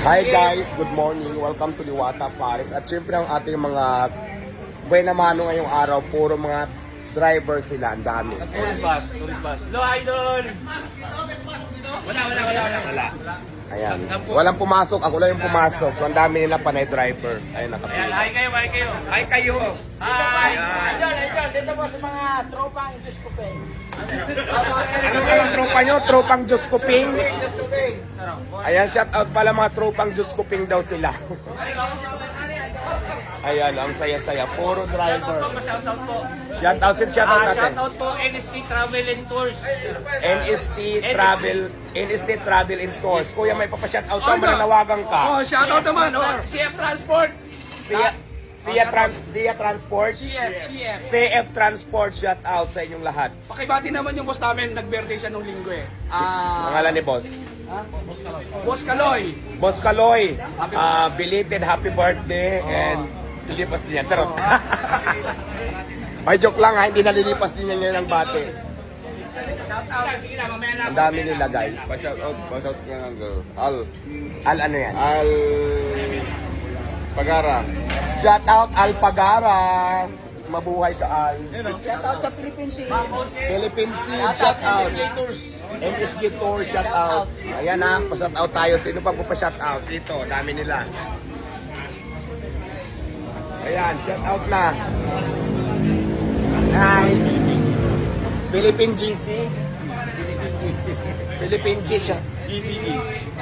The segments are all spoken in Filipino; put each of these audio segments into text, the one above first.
Hi guys, good morning. Welcome to Diwata Paris. At syempre ang ating mga buena mano ngayong araw, puro mga driver sila, ang dami. Tourist bus. Hello, idol! Wala. Ayan. Walang pumasok, ako lang yung pumasok. So ang dami nila panay driver. Ayun, Ayan, nakapila. hi kayo. Hi kayo! Hi! Idol, dito po sa mga tropang Discopay. Ano kayong tropa nyo? Tropang Diyos Kuping? Ayan, shout out pala mga tropang Diyos Kuping daw sila. Ayan, ang saya-saya. Puro driver. Shoutout po. Shout out natin. Shoutout po, NST Travel and Tours. NST Travel and Tours. Kuya, may papashout out ka, mananawagan ka. Oh, shoutout naman. Oh, CF Transport. Sia Transport. CF Transport, shout out sa inyong lahat. Pakibati naman yung boss namin, nag-birthday siya nung linggo eh. Pangalan ni Boss. Boss Kaloy. Boss Kaloy, belated happy birthday and lilipas din yan. Sarot. Ay, joke lang ha, hindi nalilipas din yan ngayon ang bate. Sige na, mamaya na. Ang dami nila guys. Shout out ka ng girl. Al ano yan? Al Pagara. Shout out Al Pagara. Mabuhay ka Al. Shoutout sa Philippine Sea. Philippine Sea, shout out. MSG Tour, shout out. Ayan na, pa-shout out tayo. Sino pa po pa-shout out? Dito, dami nila. Ayan, shout out na. Hi. Philippine GC. Philippine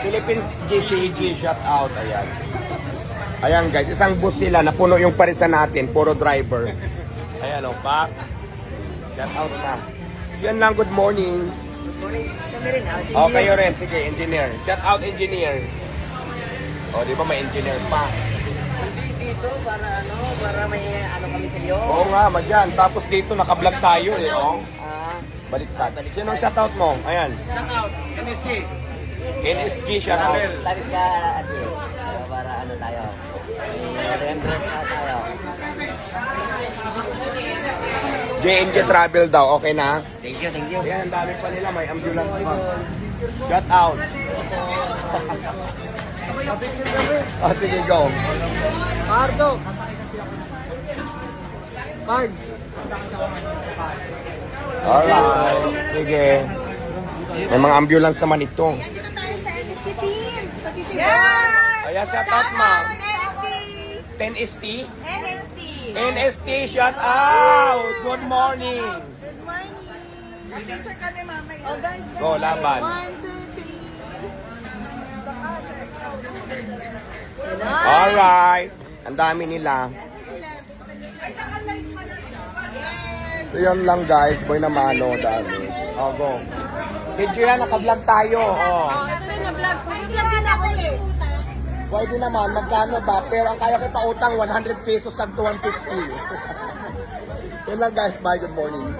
Philippines GCG, shout out. Ayan. Ayan guys, isang bus nila, napuno yung parisan natin, puro driver. Ayan o, pak. Shout out na. So yan lang, good morning. O, kayo rin, sige, engineer. Shout out, engineer. O, di ba may engineer pa? Dito para may kami sa iyo. Oo nga, madyan. Tapos dito, naka-vlog tayo eh, o. Baliktad. Sino ang shout out mo? Ayan. Shoutout, NST. NSG, shout out. Lapit ka ate. Para tayo. Remembrance na tayo. JNJ Travel daw, okay na? Thank you. Ayan, ang dami pa nila, may ambulance pa. Shout out. Oh, sige, go. Cardo. Cards. Alright, sige. May mga ambulance naman ito. Dito tayo sa NST team. Pag-isip Ayan, shout out, ma'am. NST. 10ST? NST. NST, shout out! Good morning! Good morning. Mag-picture kami mamaya. Oh, guys. Go, laban. 1, 2, 3. Alright. Ang dami nila. Ay, nakalive pa na. Yes. So yun lang guys, boy na mano, dami. Oh, go. Video yan, naka-vlog tayo. Oh. Ito na vlog. Pwede naman ako eh. Pwede naman, magkano ba? Pero ang kaya ko pautang 100 pesos tag 250. Yun lang guys, bye, good morning.